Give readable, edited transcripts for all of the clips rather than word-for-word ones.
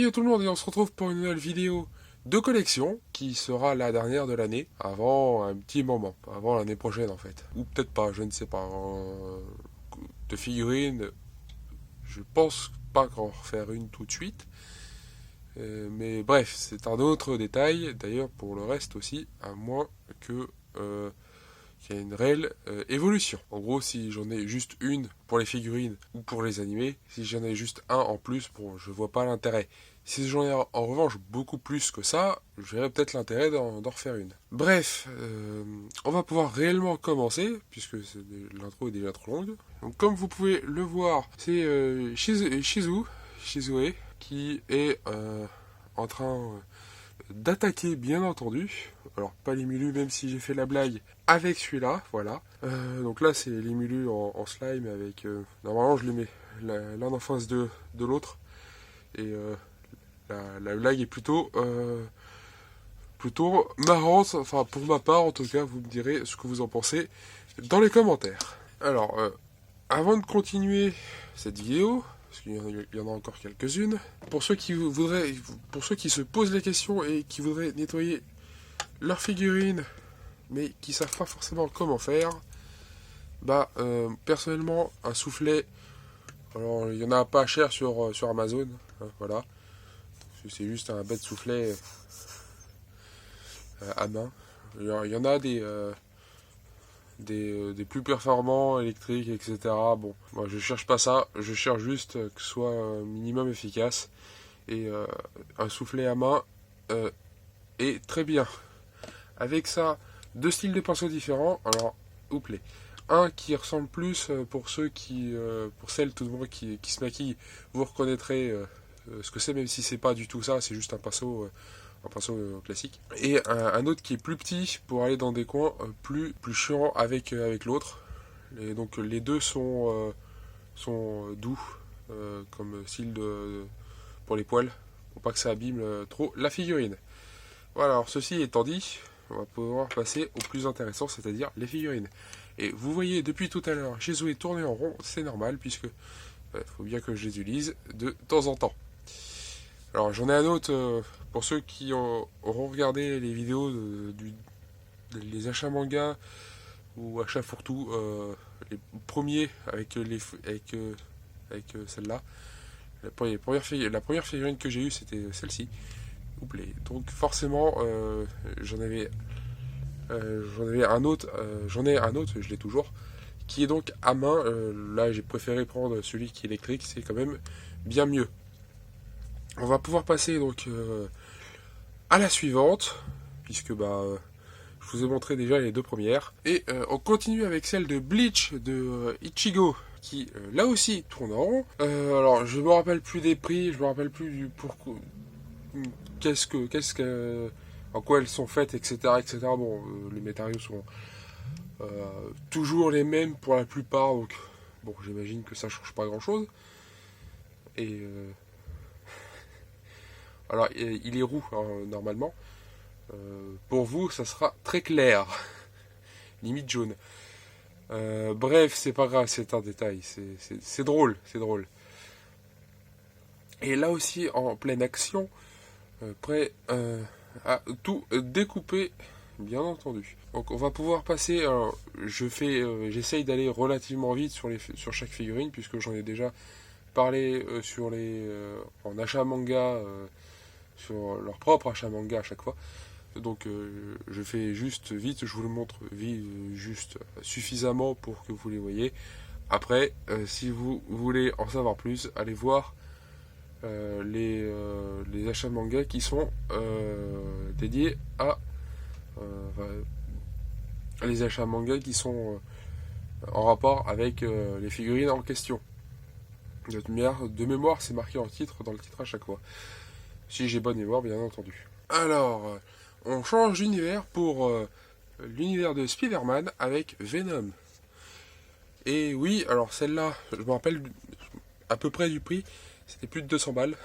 Hey tout le monde, et on se retrouve pour une nouvelle vidéo de collection qui sera la dernière de l'année, avant un petit moment, avant l'année prochaine en fait. Ou peut-être pas, je ne sais pas. De figurines, je pense pas qu'en refaire une tout de suite. Mais bref, c'est un autre détail. D'ailleurs, pour le reste aussi, à moins que qu'il y ait une réelle évolution. En gros, si j'en ai juste une pour les figurines ou pour les animés, si j'en ai juste un en plus, bon, je vois pas l'intérêt. Si j'en ai en revanche beaucoup plus que ça, je verrais peut-être l'intérêt d'en refaire une. Bref, on va pouvoir réellement commencer, puisque l'intro est déjà trop longue. Donc, comme vous pouvez le voir, c'est Shizue, qui est en train d'attaquer, bien entendu. Alors, pas les Milu, même si j'ai fait la blague avec celui-là, voilà. Donc là, c'est les Milu en slime avec... normalement, je les mets l'un en face de l'autre. Et la blague est plutôt marrante. Enfin, pour ma part, en tout cas, vous me direz ce que vous en pensez dans les commentaires. Alors, avant de continuer cette vidéo, parce qu'il y en a encore quelques-unes, pour ceux qui se posent les questions et qui voudraient nettoyer leurs figurines, mais qui savent pas forcément comment faire, personnellement, un soufflet, alors il y en a pas cher sur Amazon, hein, voilà, c'est juste un bête soufflet à main. Il y en a des plus performants, électriques, etc. Bon, moi je cherche pas ça, je cherche juste que ce soit minimum efficace. Et un soufflet à main est très bien. Avec ça, deux styles de pinceaux différents. Alors, oups, un qui ressemble plus pour celles tout le monde qui se maquillent, vous reconnaîtrez ce que c'est, même si c'est pas du tout ça, c'est juste un pinceau classique. Et un autre qui est plus petit pour aller dans des coins plus chiants avec l'autre. Et donc les deux sont doux comme style pour les poils, pour pas que ça abîme trop la figurine. Voilà, alors ceci étant dit, on va pouvoir passer au plus intéressant, c'est-à-dire les figurines. Et vous voyez depuis tout à l'heure, Shizue tourner en rond, c'est normal, puisque faut bien que je les utilise de temps en temps. Alors j'en ai un autre, pour ceux qui auront regardé les vidéos des achats manga ou achats fourre-tout, les premiers avec celle-là. La première figurine que j'ai eue, c'était celle-ci. Donc forcément, j'en avais un autre, j'en ai un autre, je l'ai toujours, qui est donc à main. Là, j'ai préféré prendre celui qui est électrique, c'est quand même bien mieux. On va pouvoir passer donc à la suivante, puisque je vous ai montré déjà les deux premières. Et on continue avec celle de Bleach de Ichigo, qui là aussi tourne en rond. Alors je me rappelle plus des prix, je me rappelle plus du pourquoi, en quoi elles sont faites, etc., etc. Bon, les matériaux sont toujours les mêmes pour la plupart, donc bon, j'imagine que ça change pas grand-chose. Et alors il est roux hein, normalement. Pour vous, ça sera très clair, limite jaune. Bref, c'est pas grave, c'est un détail, c'est drôle, c'est drôle. Et là aussi, en pleine action, prêt à tout découper, bien entendu. Donc on va pouvoir passer, j'essaye d'aller relativement vite sur chaque figurine, puisque j'en ai déjà parlé en achat manga, sur leur propre achat manga à chaque fois. Donc je fais juste vite, je vous le montre juste suffisamment pour que vous les voyez. Après, si vous voulez en savoir plus, allez voir les achats manga qui sont dédiés à les achats manga qui sont en rapport avec les figurines en question. De mémoire, c'est marqué dans le titre à chaque fois. Si j'ai bonne mémoire, bien entendu. Alors, on change d'univers pour l'univers de Spider-Man avec Venom. Et oui, alors celle-là, je me rappelle à peu près du prix, c'était plus de 200 balles.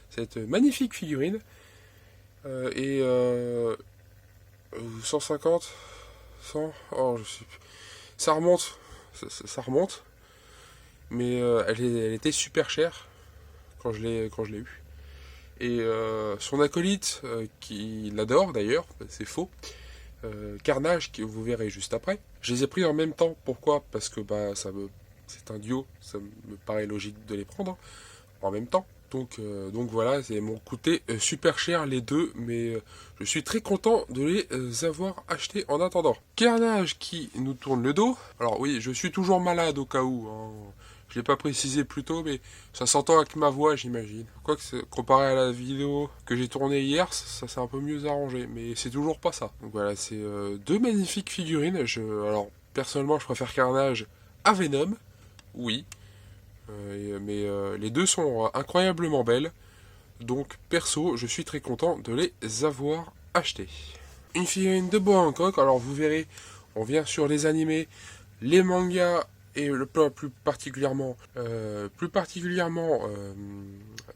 Cette magnifique figurine. Et 150, 100, oh, je sais plus. Ça remonte, ça remonte. Mais elle était super chère quand je l'ai eu. Et son acolyte, qui l'adore d'ailleurs, c'est faux, Carnage, que vous verrez juste après. Je les ai pris en même temps. Pourquoi? Parce que c'est un duo, ça me paraît logique de les prendre en même temps. Donc voilà, ils m'ont coûté super cher les deux, mais je suis très content de les avoir achetés en attendant. Carnage qui nous tourne le dos. Alors oui, je suis toujours malade au cas où. Hein. Je l'ai pas précisé plus tôt, mais ça s'entend avec ma voix, j'imagine. Quoique, comparé à la vidéo que j'ai tournée hier, ça s'est un peu mieux arrangé, mais c'est toujours pas ça. Donc voilà, c'est deux magnifiques figurines. Alors, personnellement, je préfère Carnage à Venom, oui. Mais les deux sont incroyablement belles. Donc, perso, je suis très content de les avoir achetés. Une figurine de Boa Hancock, alors vous verrez, on vient sur les animés, les mangas et plus particulièrement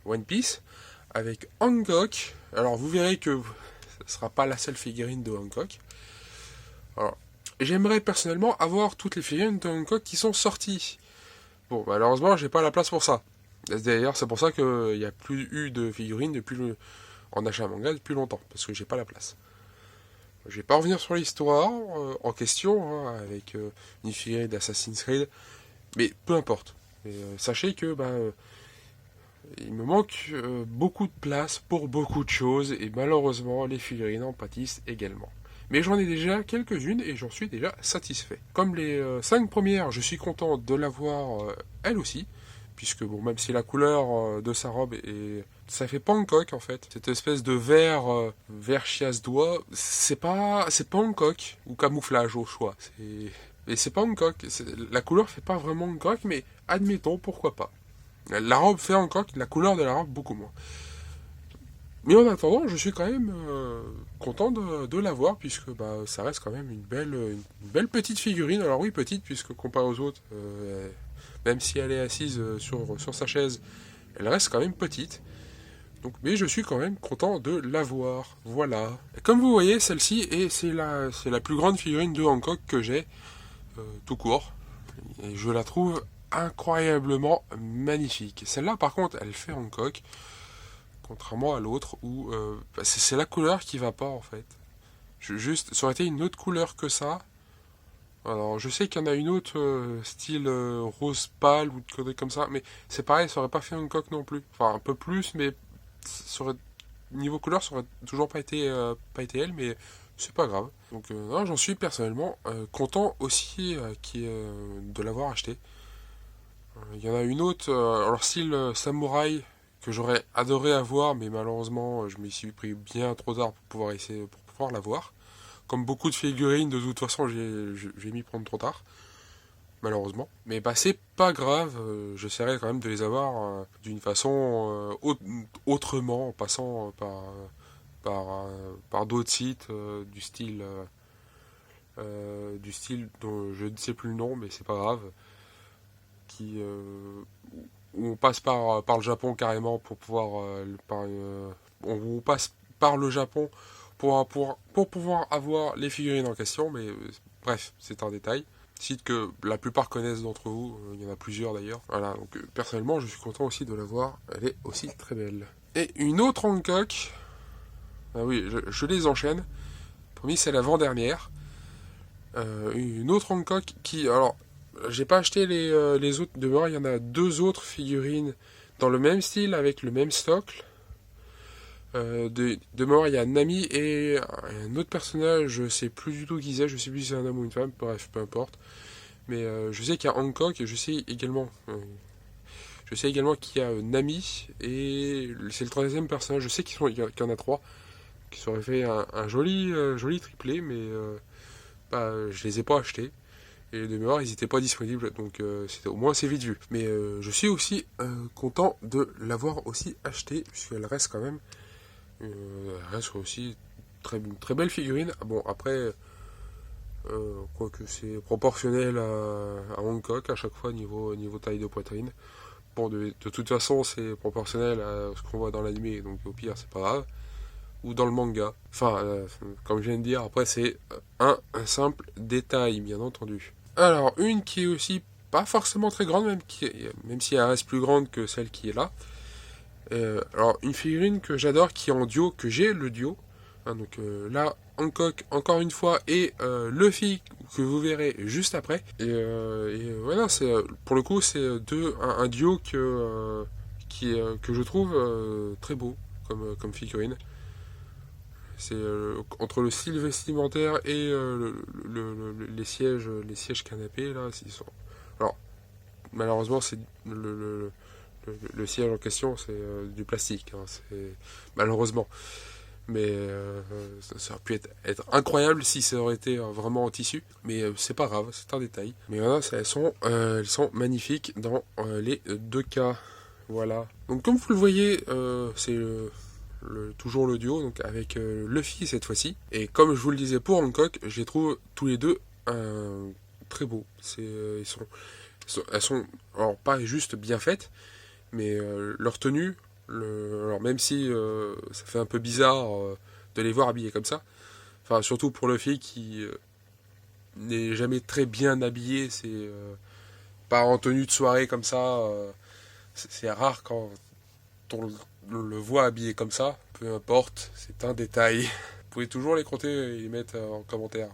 One Piece avec Hancock. Alors vous verrez que ce ne sera pas la seule figurine de Hancock. Alors, j'aimerais personnellement avoir toutes les figurines de Hancock qui sont sorties. Bon, malheureusement, j'ai pas la place pour ça. D'ailleurs, c'est pour ça qu'il n'y a plus eu de figurines en achat manga depuis longtemps, parce que j'ai pas la place. Je vais pas revenir sur l'histoire en question, hein, avec une figurine d'Assassin's Creed, mais peu importe. Sachez que il me manque beaucoup de place pour beaucoup de choses, et malheureusement, les figurines en pâtissent également. Mais j'en ai déjà quelques-unes et j'en suis déjà satisfait. Comme les 5 premières, je suis content de l'avoir elle aussi, puisque bon, même si la couleur de sa robe ça fait pas Hancock en fait. Cette espèce de vert chiasse d'oie, c'est pas Hancock ou camouflage au choix. Mais c'est pas Hancock. La couleur fait pas vraiment Hancock, mais admettons, pourquoi pas. La robe fait Hancock, la couleur de la robe beaucoup moins. Mais en attendant, je suis quand même content de l'avoir, puisque ça reste quand même une belle petite figurine. Alors oui, petite, puisque comparé aux autres, même si elle est assise sur sa chaise, elle reste quand même petite. Donc, mais je suis quand même content de l'avoir. Voilà. Et comme vous voyez, celle-ci, c'est la plus grande figurine de Hancock que j'ai, tout court. Et je la trouve incroyablement magnifique. Celle-là, par contre, elle fait Hancock. Contrairement à l'autre où c'est la couleur qui va pas en fait. Ça aurait été une autre couleur que ça. Alors je sais qu'il y en a une autre style rose pâle ou de conneries comme ça, mais c'est pareil, ça aurait pas fait Hancock non plus. Enfin un peu plus, mais niveau couleur, ça aurait toujours pas été elle, mais c'est pas grave. Donc non, j'en suis personnellement content aussi de l'avoir acheté. Il y en a une autre, alors style samouraï, que j'aurais adoré avoir, mais malheureusement, je m'y suis pris bien trop tard pour pouvoir l'avoir. Comme beaucoup de figurines, de toute façon, j'ai mis prendre trop tard, malheureusement. Mais c'est pas grave, j'essaierai quand même de les avoir d'une façon autrement, en passant par d'autres sites du style dont je ne sais plus le nom, mais c'est pas grave, où on passe par le Japon carrément pour pouvoir on passe par le Japon pour pouvoir avoir les figurines en question, mais bref, c'est un détail. Site que la plupart connaissent d'entre vous, il y en a plusieurs d'ailleurs. Voilà, donc personnellement je suis content aussi de la voir, elle est aussi très belle. Et une autre Hancock, ah oui, je les enchaîne. Promis, c'est l'avant-dernière. Une autre Hancock qui, alors, j'ai pas acheté les autres. De mémoire, il y en a 2 autres figurines dans le même style, avec le même stock. De mémoire, il y a Nami et un autre personnage, je sais plus du tout qui c'est, je sais plus si c'est un homme ou une femme, bref, peu importe. Mais je sais qu'il y a Hancock, et je sais également qu'il y a Nami, et c'est le 3e personnage, je sais qu'il y en a 3, qui seraient fait un joli triplé, mais je les ai pas achetés. Et de mémoire, ils n'étaient pas disponibles, donc c'était au moins assez vite vu. Mais je suis aussi content de l'avoir aussi acheté, puisqu'elle reste quand même, elle reste aussi très belle figurine. Bon, après, quoique c'est proportionnel à Hancock à chaque fois niveau taille de poitrine. Bon, de toute façon, c'est proportionnel à ce qu'on voit dans l'anime, donc au pire, c'est pas grave. Ou dans le manga. Enfin, comme je viens de dire, après, c'est un simple détail, bien entendu. Alors, une qui est aussi pas forcément très grande, même si elle reste plus grande que celle qui est là. Alors, une figurine que j'adore, qui est en duo, que j'ai le duo. Hein, donc là, Hancock, encore une fois, et Luffy, que vous verrez juste après. Et voilà, pour le coup, c'est un duo que je trouve très beau comme figurine. C'est entre le style vestimentaire et les sièges canapés, là, ils sont... Alors, malheureusement, c'est le siège en question, c'est du plastique. Hein, malheureusement. Mais ça aurait pu être incroyable si ça aurait été vraiment en tissu. Mais c'est pas grave, c'est un détail. Mais voilà, elles sont magnifiques dans les deux cas. Voilà. Donc comme vous le voyez, c'est toujours le duo, donc avec Luffy cette fois-ci. Et comme je vous le disais pour Hancock, je les trouve tous les deux très beaux. Elles sont alors pas juste bien faites, mais leur tenue, alors même si ça fait un peu bizarre de les voir habillés comme ça, enfin surtout pour Luffy qui n'est jamais très bien habillé, c'est pas en tenue de soirée comme ça, c'est rare quand on le voit habillé comme ça, peu importe, c'est un détail. Vous pouvez toujours les compter et les mettre en commentaire,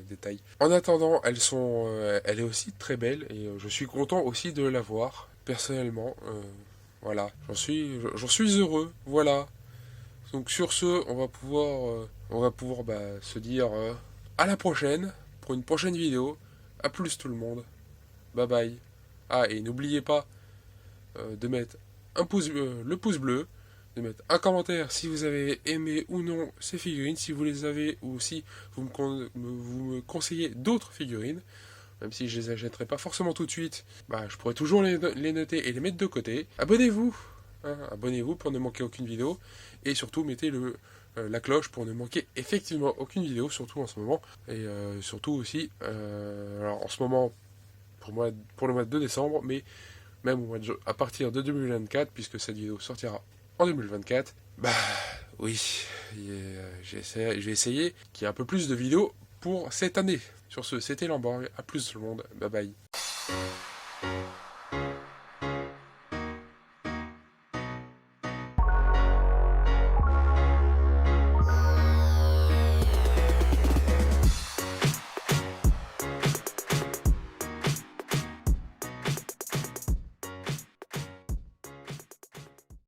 détail. En attendant, elle est aussi très belle et je suis content aussi de la voir, personnellement. Voilà, j'en suis heureux, voilà. Donc sur ce, on va pouvoir se dire à la prochaine, pour une prochaine vidéo. À plus tout le monde, bye bye. Ah, et n'oubliez pas de mettre le pouce bleu, de mettre un commentaire si vous avez aimé ou non ces figurines, si vous les avez, ou si vous me conseillez d'autres figurines. Même si je les achèterai pas forcément tout de suite, je pourrais toujours les noter et les mettre de côté. Abonnez-vous, hein, abonnez-vous pour ne manquer aucune vidéo. Et surtout, mettez la cloche pour ne manquer effectivement aucune vidéo, surtout en ce moment. Et surtout aussi, alors en ce moment, pour le mois de décembre, mais même à partir de 2024, puisque cette vidéo sortira en 2024, oui, je vais essayer qu'il y ait un peu plus de vidéos pour cette année. Sur ce, c'était Lamborg, à plus tout le monde, bye bye.